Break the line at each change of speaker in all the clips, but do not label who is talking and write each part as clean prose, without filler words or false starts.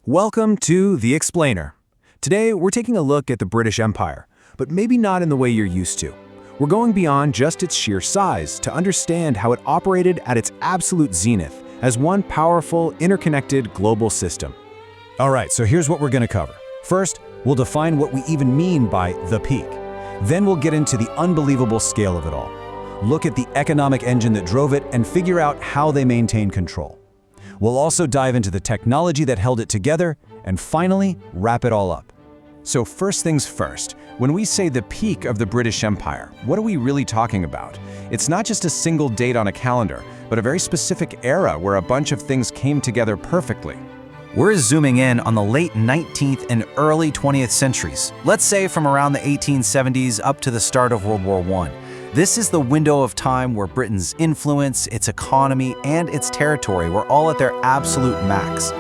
Welcome to The Explainer. Today, we're taking a look at the British Empire, but maybe not in the way you're used to. We're going beyond just its sheer size to understand how it operated at its absolute zenith as one powerful, interconnected global system. All right, so here's what we're going to cover. First, we'll define what we even mean by the peak. Then we'll get into the unbelievable scale of it all. Look at the economic engine that drove it and figure out how they maintained control. We'll also dive into the technology that held it together, and finally, wrap it all up. So first things first, when we say the peak of the British Empire, what are we really talking about? It's not just a single date on a calendar, but a very specific era where a bunch of things came together perfectly.
We're zooming in on the late 19th and early 20th centuries, let's say from around the 1870s up to the start of World War I. This is the window of time where Britain's influence, its economy, and its territory were all at their absolute max.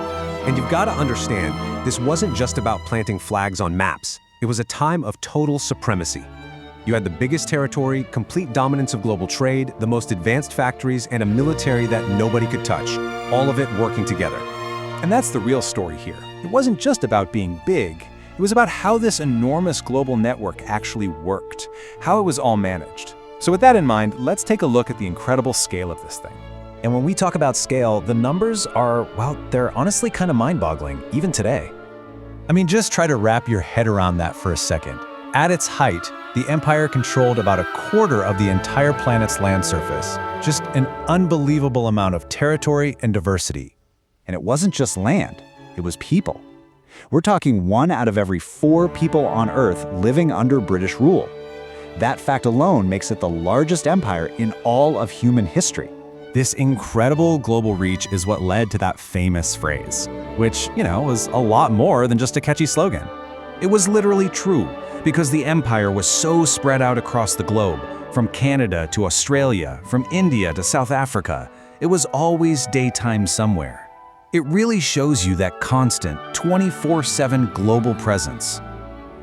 And you've got to understand, this wasn't just about planting flags on maps. It was a time of total supremacy. You had the biggest territory, complete dominance of global trade, the most advanced factories, and a military that nobody could touch, all of it working together. And that's the real story here. It wasn't just about being big. It was about how this enormous global network actually worked, how it was all managed. So with that in mind, let's take a look at the incredible scale of this thing. And when we talk about scale, the numbers are, well, they're honestly kind of mind-boggling, even today. I mean, just try to wrap your head around that for a second. At its height, the empire controlled about a quarter of the entire planet's land surface. Just an unbelievable amount of territory and diversity.
And it wasn't just land, it was people. We're talking 1 out of every 4 people on Earth living under British rule. That fact alone makes it the largest empire in all of human history.
This incredible global reach is what led to that famous phrase, which, was a lot more than just a catchy slogan. It was literally true, because the empire was so spread out across the globe, from Canada to Australia, from India to South Africa. It was always daytime somewhere. It really shows you that constant, 24/7 global presence.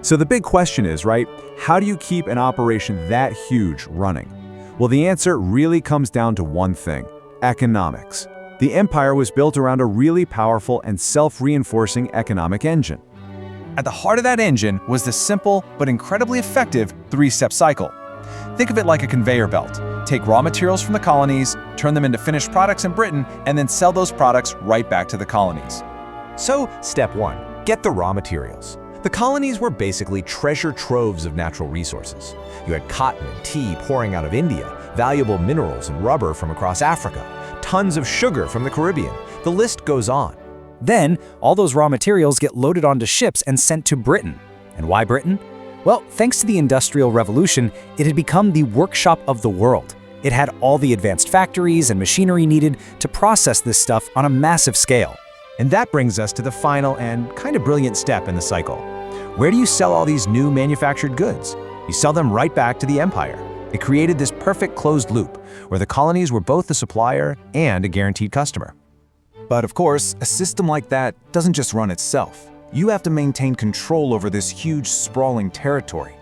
So the big question is, right, how do you keep an operation that huge running? Well, the answer really comes down to one thing: economics. The empire was built around a really powerful and self-reinforcing economic engine. At the heart of that engine was the simple but incredibly effective 3-step cycle. Think of it like a conveyor belt. Take raw materials from the colonies, turn them into finished products in Britain, and then sell those products right back to the colonies. So, step 1, get the raw materials. The colonies were basically treasure troves of natural resources. You had cotton and tea pouring out of India, valuable minerals and rubber from across Africa, tons of sugar from the Caribbean. The list goes on.
Then, all those raw materials get loaded onto ships and sent to Britain. And why Britain? Well, thanks to the Industrial Revolution, it had become the workshop of the world. It had all the advanced factories and machinery needed to process this stuff on a massive scale.
And that brings us to the final and kind of brilliant step in the cycle. Where do you sell all these new manufactured goods? You sell them right back to the empire. It created this perfect closed loop, where the colonies were both the supplier and a guaranteed customer. But of course, a system like that doesn't just run itself. You have to maintain control over this huge, sprawling territory.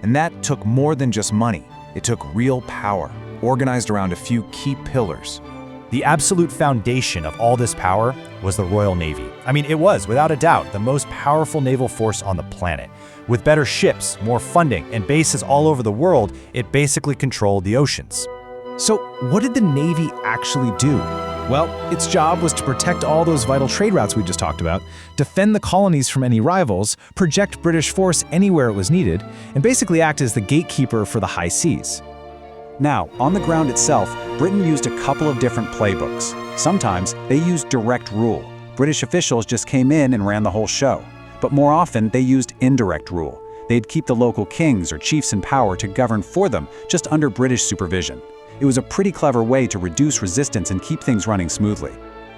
And that took more than just money. It took real power, organized around a few key pillars.
The absolute foundation of all this power was the Royal Navy. I mean, it was, without a doubt, the most powerful naval force on the planet. With better ships, more funding, and bases all over the world, it basically controlled the oceans.
So what did the Navy actually do? Well, its job was to protect all those vital trade routes we just talked about, defend the colonies from any rivals, project British force anywhere it was needed, and basically act as the gatekeeper for the high seas.
Now, on the ground itself, Britain used a couple of different playbooks. Sometimes they used direct rule. British officials just came in and ran the whole show. But more often, they used indirect rule. They'd keep the local kings or chiefs in power to govern for them, just under British supervision. It was a pretty clever way to reduce resistance and keep things running smoothly.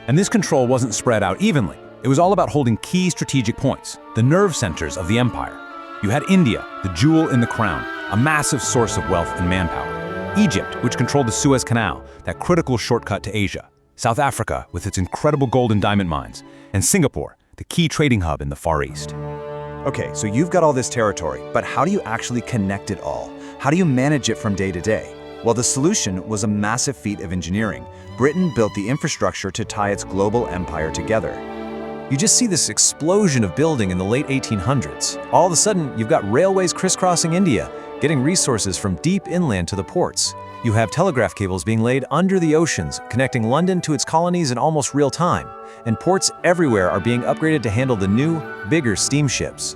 And this control wasn't spread out evenly. It was all about holding key strategic points, the nerve centers of the empire. You had India, the jewel in the crown, a massive source of wealth and manpower. Egypt, which controlled the Suez Canal, that critical shortcut to Asia. South Africa, with its incredible gold and diamond mines. And Singapore, the key trading hub in the Far East. Okay, so you've got all this territory, but how do you actually connect it all? How do you manage it from day to day? Well, the solution was a massive feat of engineering. Britain built the infrastructure to tie its global empire together.
You just see this explosion of building in the late 1800s. All of a sudden, you've got railways crisscrossing India, getting resources from deep inland to the ports. You have telegraph cables being laid under the oceans, connecting London to its colonies in almost real time. And ports everywhere are being upgraded to handle the new, bigger steamships.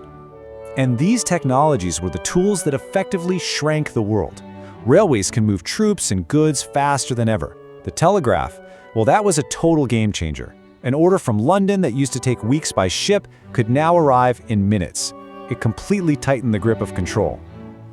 And these technologies were the tools that effectively shrank the world. Railways can move troops and goods faster than ever. The telegraph, well, that was a total game changer. An order from London that used to take weeks by ship could now arrive in minutes. It completely tightened the grip of control.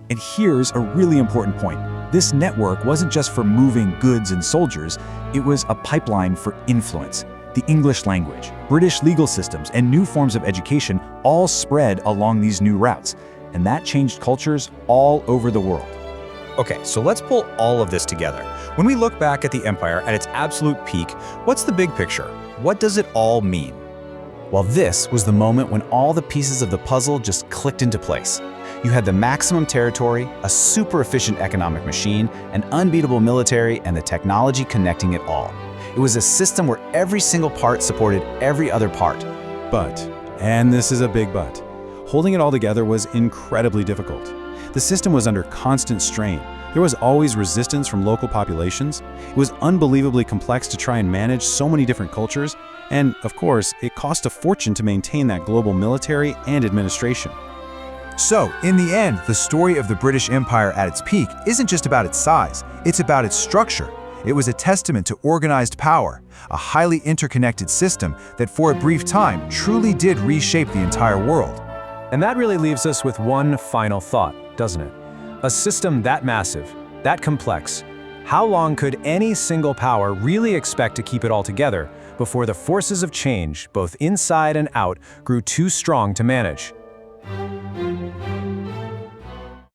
And here's a really important point. This network wasn't just for moving goods and soldiers, it was a pipeline for influence. The English language, British legal systems, and new forms of education all spread along these new routes. And that changed cultures all over the world.
Okay, so let's pull all of this together. When we look back at the empire at its absolute peak, what's the big picture? What does it all mean?
Well, this was the moment when all the pieces of the puzzle just clicked into place. You had the maximum territory, a super efficient economic machine, an unbeatable military, and the technology connecting it all. It was a system where every single part supported every other part.
But, and this is a big but, holding it all together was incredibly difficult. The system was under constant strain. There was always resistance from local populations. It was unbelievably complex to try and manage so many different cultures, and of course, it cost a fortune to maintain that global military and administration.
So, in the end, the story of the British Empire at its peak isn't just about its size, it's about its structure. It was a testament to organized power, a highly interconnected system that for a brief time truly did reshape the entire world.
And that really leaves us with one final thought, doesn't it? A system that massive, that complex, how long could any single power really expect to keep it all together before the forces of change, both inside and out, grew too strong to manage?